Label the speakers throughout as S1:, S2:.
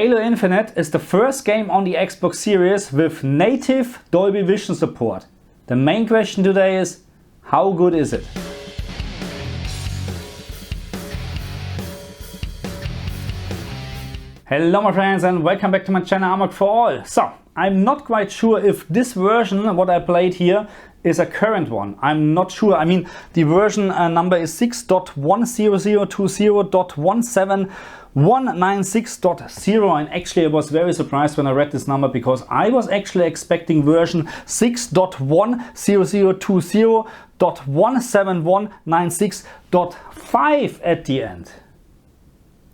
S1: Halo Infinite is the first game on the Xbox Series with native Dolby Vision support. The main question today is, how good is it? Hello my friends and welcome back to my channel Amok for All. So, I'm not quite sure if this version, what I played here, is a current one. I'm not sure. I mean, the version number is 6.10020.17196.0, and actually I was very surprised when I read this number because I was actually expecting version 6.10020.17196.5 at the end.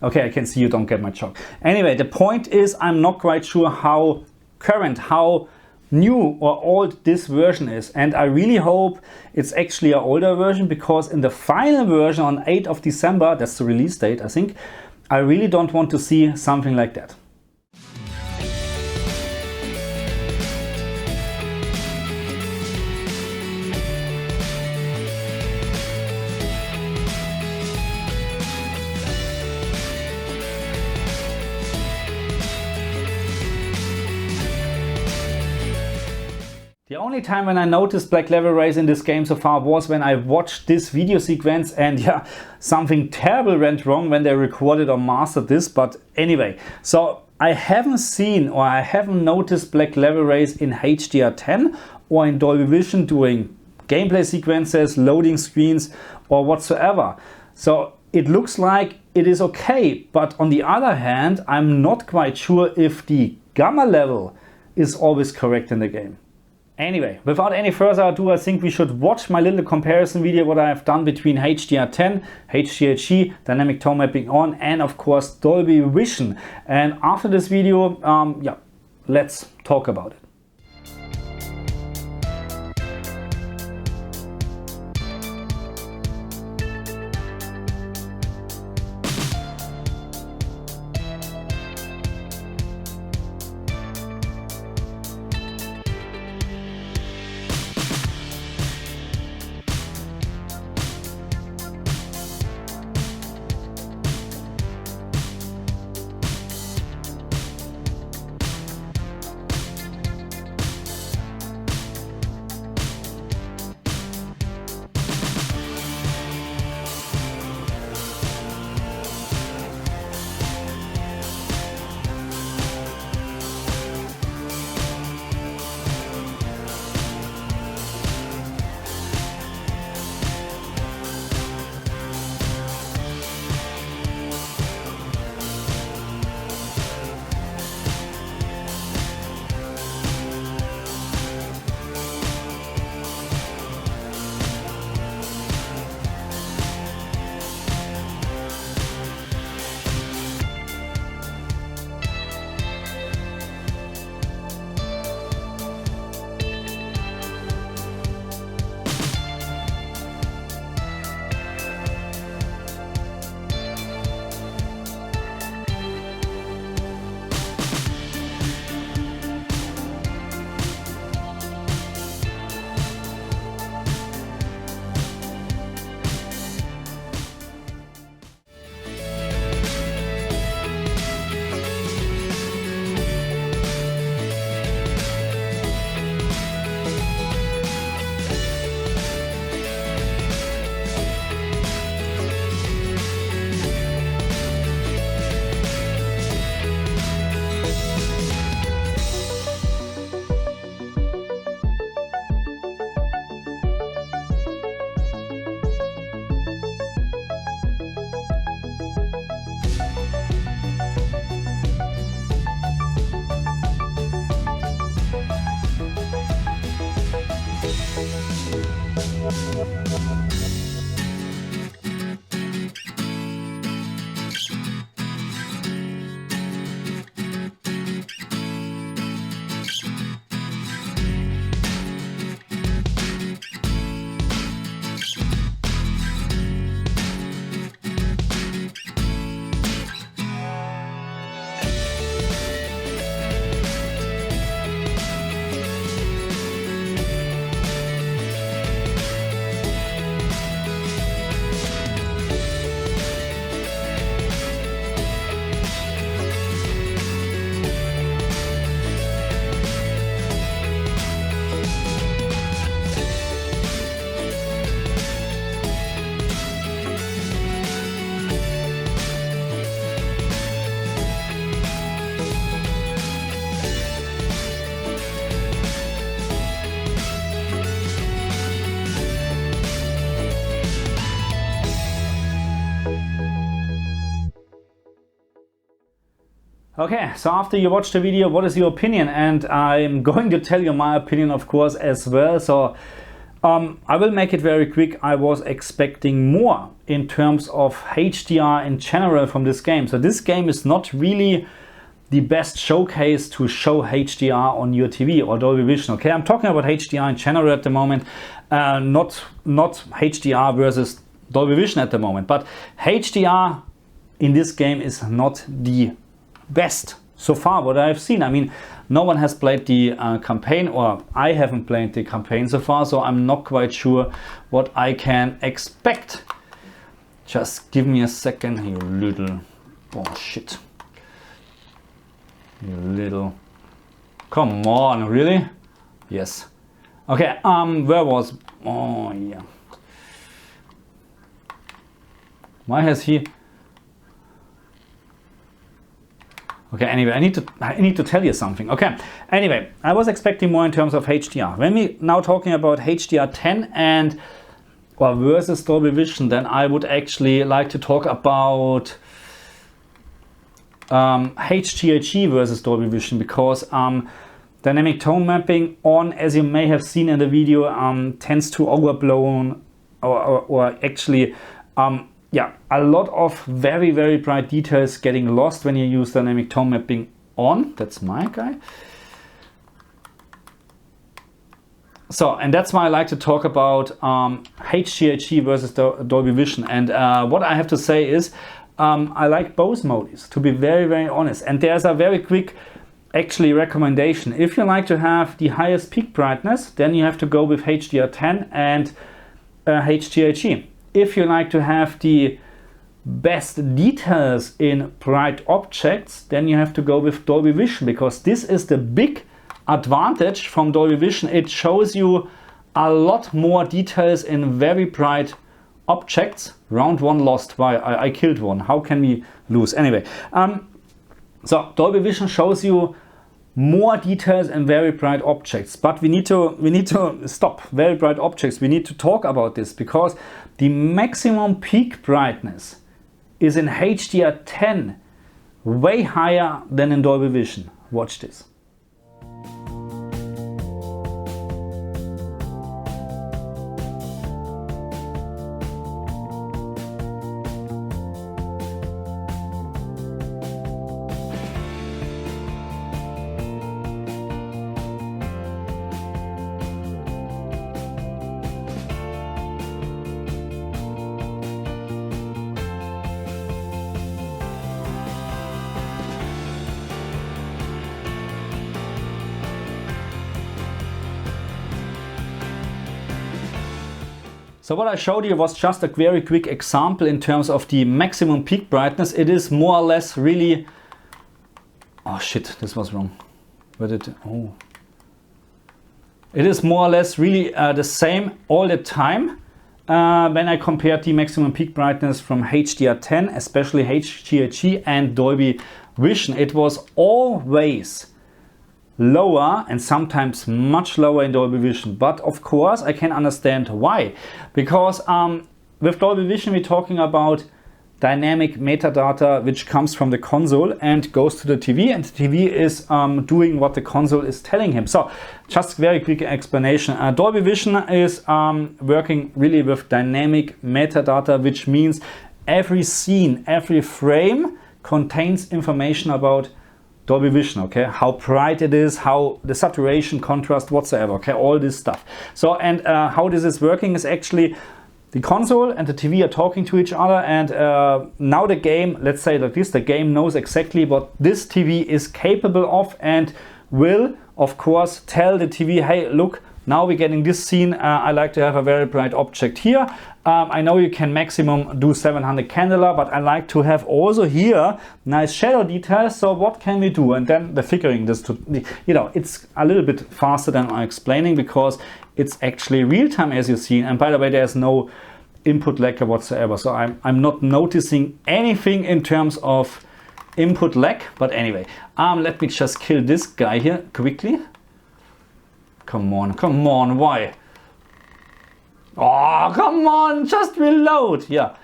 S1: Okay, I can see you don't get my joke. Anyway, the point is I'm not quite sure how current, how new or old this version is, and I really hope it's actually an older version, because in the final version on 8th of December, that's the release date I think, I really don't want to see something like that. The only time when I noticed black level rays in this game so far was when I watched this video sequence, and yeah, something terrible went wrong when they recorded or mastered this. But anyway, so I haven't seen or I haven't noticed black level rays in HDR10 or in Dolby Vision during gameplay sequences, loading screens or whatsoever. So it looks like it is okay, but on the other hand, I'm not quite sure if the gamma level is always correct in the game. Anyway, without any further ado, I think we should watch my little comparison video what I have done between HDR10, HGiG, dynamic tone mapping on, and of course Dolby Vision. And after this video, yeah, let's talk about it. Okay, so after you watch the video, what is your opinion? And I'm going to tell you my opinion, of course, as well. So I will make it very quick. I was expecting more in terms of HDR in general from this game. So this game is not really the best showcase to show HDR on your TV or Dolby Vision. Okay, I'm talking about HDR in general at the moment, not HDR versus Dolby Vision at the moment. But HDR in this game is not the best so far what I've seen. I mean, no one has played the campaign, or I haven't played the campaign so far, so I'm not quite sure what I can expect. Just give me a second, you little... oh shit. You little... come on, really? Yes. Okay, where was... oh yeah. Why has he... okay, anyway, I need to tell you something. Okay, anyway, I was expecting more in terms of HDR. When we now talking about HDR10 and or versus Dolby Vision, then I would actually like to talk about HGiG versus Dolby Vision, because dynamic tone mapping on, as you may have seen in the video, tends to overblown or actually yeah, a lot of very, very bright details getting lost when you use dynamic tone mapping on. That's my guy. So, and that's why I like to talk about HGiG versus Dolby Vision. And what I have to say is I like both modes, to be very, very honest. And there's a very quick actually recommendation. If you like to have the highest peak brightness, then you have to go with HDR10 and HGiG. If you like to have the best details in bright objects, then you have to go with Dolby Vision, because this is the big advantage from Dolby Vision. It shows you a lot more details in very bright objects. Round one lost. Why? I killed one. How can we lose? Anyway, so Dolby Vision shows you more details in very bright objects, but we need to stop very bright objects. We need to talk about this, because the maximum peak brightness is in HDR10 way higher than in Dolby Vision. Watch this. So what I showed you was just a very quick example in terms of the maximum peak brightness. It is more or less really... oh shit, this was wrong. Where did... oh. It is more or less really the same all the time. When I compared the maximum peak brightness from HDR10, especially HGiG and Dolby Vision, it was always lower and sometimes much lower in Dolby Vision. But of course I can understand why, because with Dolby Vision we're talking about dynamic metadata which comes from the console and goes to the TV, and the TV is doing what the console is telling him. So just very quick explanation. Dolby Vision is working really with dynamic metadata, which means every scene, every frame contains information about Dolby Vision, okay, how bright it is, how the saturation, contrast, whatsoever, okay, all this stuff. So, and how this is working is actually the console and the TV are talking to each other, and now the game, let's say like this, the game knows exactly what this TV is capable of and will, of course, tell the TV, hey, look, now we're getting this scene, I like to have a very bright object here. I know you can maximum do 700 candela, but I like to have also here nice shadow details, so what can we do? And then the figuring this to, you know, it's a little bit faster than I'm explaining, because it's actually real time, as you see. And by the way, there's no input lag whatsoever, so I'm not noticing anything in terms of input lag. But anyway, let me just kill this guy here quickly. Come on, why? Oh, come on, just reload. Yeah.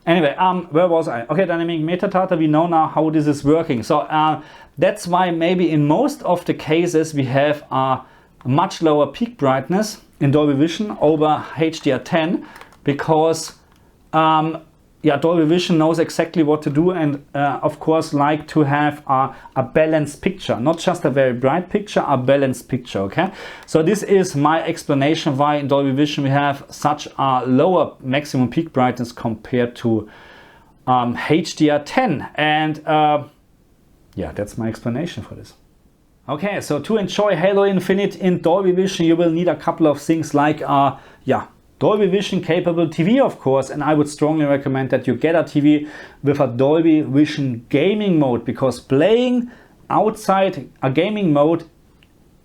S1: Anyway, where was I? Okay, dynamic metadata, we know now how this is working. So that's why maybe in most of the cases we have a much lower peak brightness in Dolby Vision over HDR10, because Dolby Vision knows exactly what to do, and of course like to have a balanced picture, not just a very bright picture, a balanced picture. Okay, so this is my explanation why in Dolby Vision we have such a lower maximum peak brightness compared to HDR10, and that's my explanation for this. Okay, so to enjoy Halo Infinite in Dolby Vision you will need a couple of things like Dolby Vision capable TV, of course, and I would strongly recommend that you get a TV with a Dolby Vision gaming mode, because playing outside a gaming mode,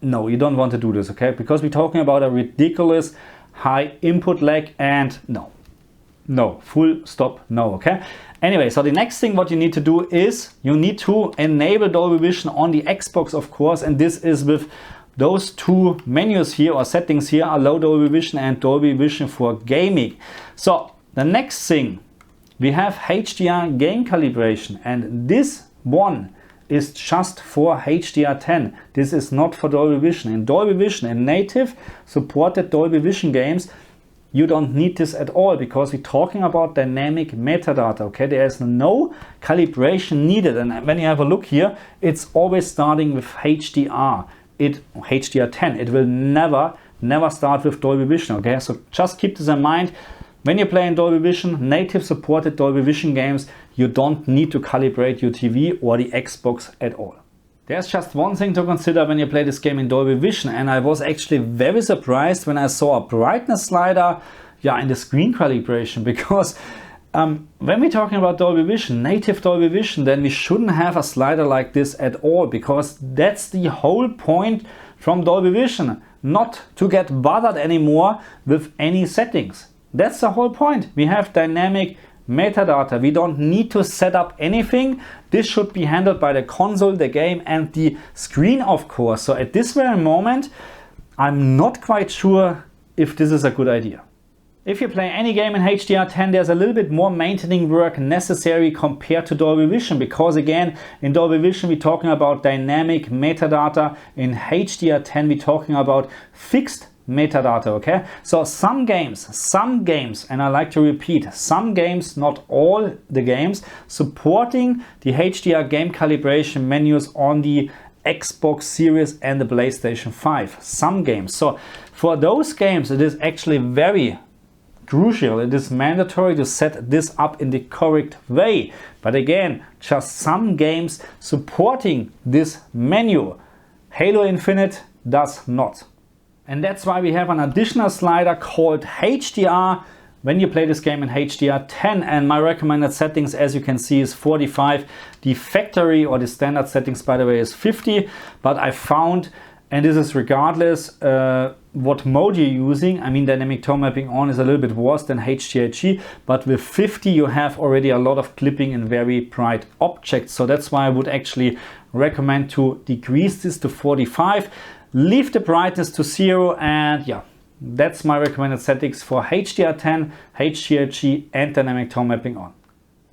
S1: no, you don't want to do this, okay? Because we're talking about a ridiculous high input lag, and no, full stop, no, okay? Anyway, so the next thing what you need to do is you need to enable Dolby Vision on the Xbox, of course, and this is with those two menus here or settings here, allow Dolby Vision and Dolby Vision for gaming. So the next thing, we have HDR game calibration, and this one is just for HDR10. This is not for Dolby Vision. In Dolby Vision, in native supported Dolby Vision games, you don't need this at all, because we're talking about dynamic metadata. Okay, there is no calibration needed, and when you have a look here, it's always starting with HDR. HDR10, it will never start with Dolby Vision. Okay, so just keep this in mind. When you play in Dolby Vision, native supported Dolby Vision games, you don't need to calibrate your TV or the Xbox at all. There's just one thing to consider when you play this game in Dolby Vision, and I was actually very surprised when I saw a brightness slider in the screen calibration, because when we're talking about Dolby Vision, native Dolby Vision, then we shouldn't have a slider like this at all, because that's the whole point from Dolby Vision, not to get bothered anymore with any settings. That's the whole point. We have dynamic metadata. We don't need to set up anything. This should be handled by the console, the game, and the screen, of course. So at this very moment, I'm not quite sure if this is a good idea. If you play any game in HDR10, there's a little bit more maintaining work necessary compared to Dolby Vision, because again, in Dolby Vision we're talking about dynamic metadata. In HDR10 we're talking about fixed metadata, okay? So some games, and I like to repeat, some games, not all the games, supporting the HDR game calibration menus on the Xbox Series and the PlayStation 5. Some games. So for those games it is actually very crucial, it is mandatory to set this up in the correct way. But again, just some games supporting this menu. Halo Infinite does not. And that's why we have an additional slider called HDR when you play this game in HDR10, and my recommended settings, as you can see, is 45. The factory or the standard settings, by the way, is 50, but I found, and this is regardless what mode you're using, I mean dynamic tone mapping on is a little bit worse than HGiG, but with 50 you have already a lot of clipping in very bright objects. So that's why I would actually recommend to decrease this to 45, leave the brightness to 0, and that's my recommended settings for HDR10, HGiG and dynamic tone mapping on.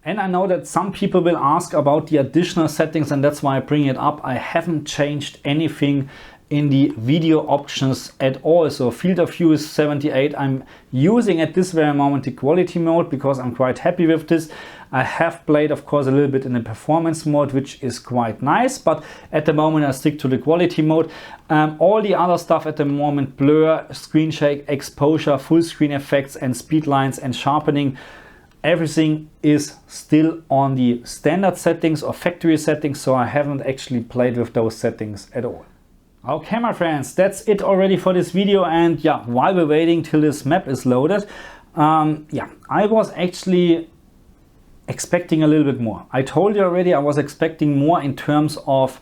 S1: And I know that some people will ask about the additional settings, and that's why I bring it up. I haven't changed anything in the video options at all. So field of view is 78. I'm using at this very moment the quality mode because I'm quite happy with this. I have played, of course, a little bit in the performance mode, which is quite nice, but at the moment I stick to the quality mode. All the other stuff at the moment, blur, screen shake, exposure, full screen effects and speed lines and sharpening, everything is still on the standard settings or factory settings, so I haven't actually played with those settings at all. Okay, my friends, that's it already for this video, and while we're waiting till this map is loaded, I was actually expecting a little bit more. I told you already I was expecting more in terms of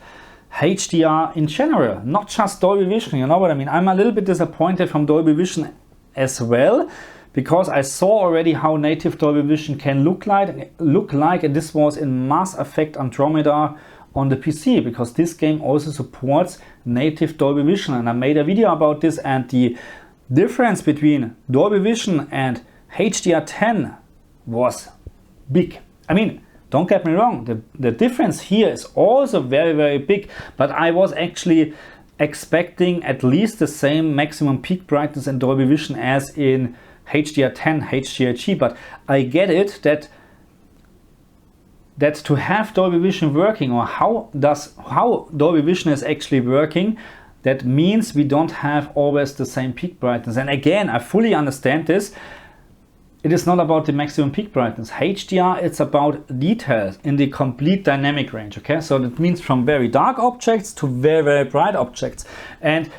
S1: HDR in general, not just Dolby Vision, you know what I mean? I'm a little bit disappointed from Dolby Vision as well, because I saw already how native Dolby Vision can look like, and this was in Mass Effect Andromeda on the PC, because this game also supports native Dolby Vision, and I made a video about this, and the difference between Dolby Vision and HDR10 was big. I mean, don't get me wrong, the difference here is also very, very big, but I was actually expecting at least the same maximum peak brightness in Dolby Vision as in HDR10, HGiG, but I get it that to have Dolby Vision working, or how Dolby Vision is actually working, that means we don't have always the same peak brightness. And again, I fully understand this. It is not about the maximum peak brightness. HDR, it's about details in the complete dynamic range, okay? So that means from very dark objects to very, very bright objects. And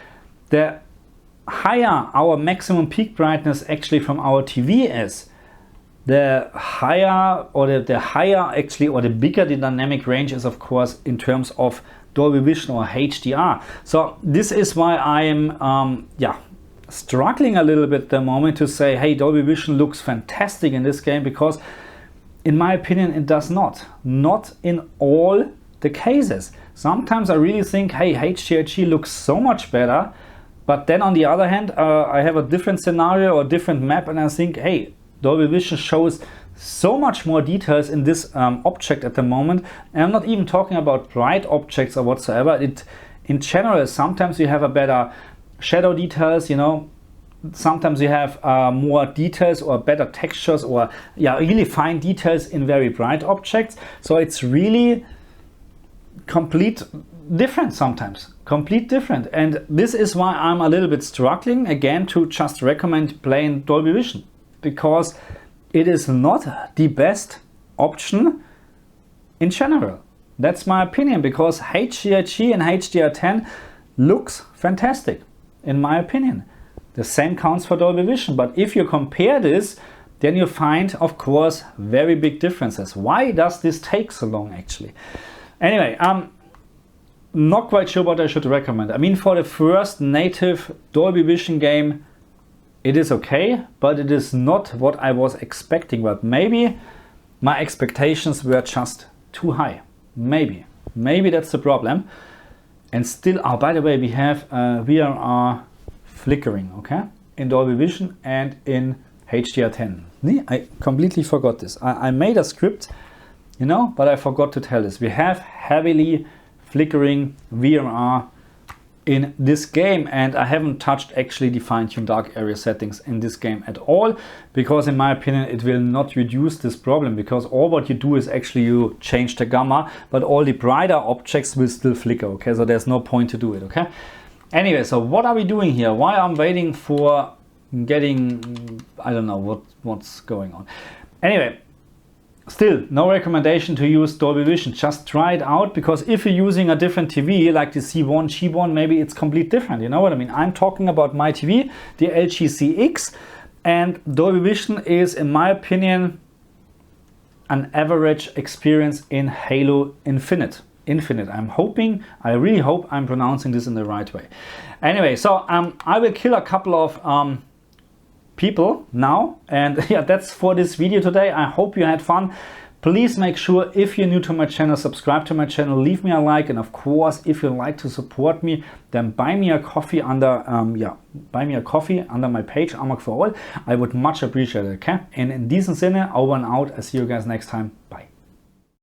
S1: the higher our maximum peak brightness actually from our TV is, the higher or the higher actually, or the bigger the dynamic range is, of course, in terms of Dolby Vision or HDR. So this is why I am struggling a little bit at the moment to say, hey, Dolby Vision looks fantastic in this game, because in my opinion it does not in all the cases. Sometimes I really think, hey, HGiG looks so much better, but then on the other hand I have a different scenario or different map and I think, hey, Dolby Vision shows so much more details in this object at the moment. And I'm not even talking about bright objects or whatsoever. In general, sometimes you have a better shadow details, you know, sometimes you have more details or better textures, or really fine details in very bright objects. So it's really complete different sometimes, complete different. And this is why I'm a little bit struggling again to just recommend plain Dolby Vision, because it is not the best option in general. That's my opinion, because HGiG and HDR10 looks fantastic in my opinion. The same counts for Dolby Vision, but if you compare this, then you find, of course, very big differences. Why does this take so long actually? Anyway, I'm not quite sure what I should recommend. I mean, for the first native Dolby Vision game, it is okay, but it is not what I was expecting. But maybe my expectations were just too high. Maybe that's the problem. And still, oh, by the way, we have VRR flickering, okay, in Dolby Vision and in HDR10. I completely forgot this. I made a script, you know, but I forgot to tell this. We have heavily flickering VRR in this game, and I haven't touched actually the fine-tuned dark area settings in this game at all, because in my opinion it will not reduce this problem, because all what you do is actually you change the gamma, but all the brighter objects will still flicker, okay? So there's no point to do it, okay? Anyway, so what are we doing here? Why I'm waiting for getting, I don't know what's going on. Anyway, still no recommendation to use Dolby Vision. Just try it out, because if you're using a different TV like the C1, G1, maybe it's completely different. You know what I mean? I'm talking about my TV, the LG CX, and Dolby Vision is, in my opinion, an average experience in Halo Infinite. I really hope I'm pronouncing this in the right way. Anyway, so I will kill a couple of people now, and yeah, that's for this video today. I hope you had fun. Please make sure, if you're new to my channel, subscribe to my channel, leave me a like, and of course, if you'd like to support me, then buy me a coffee under my page, Amok for All. I would much appreciate it, okay? And in diesem Sinne, over and out. I see you guys next time.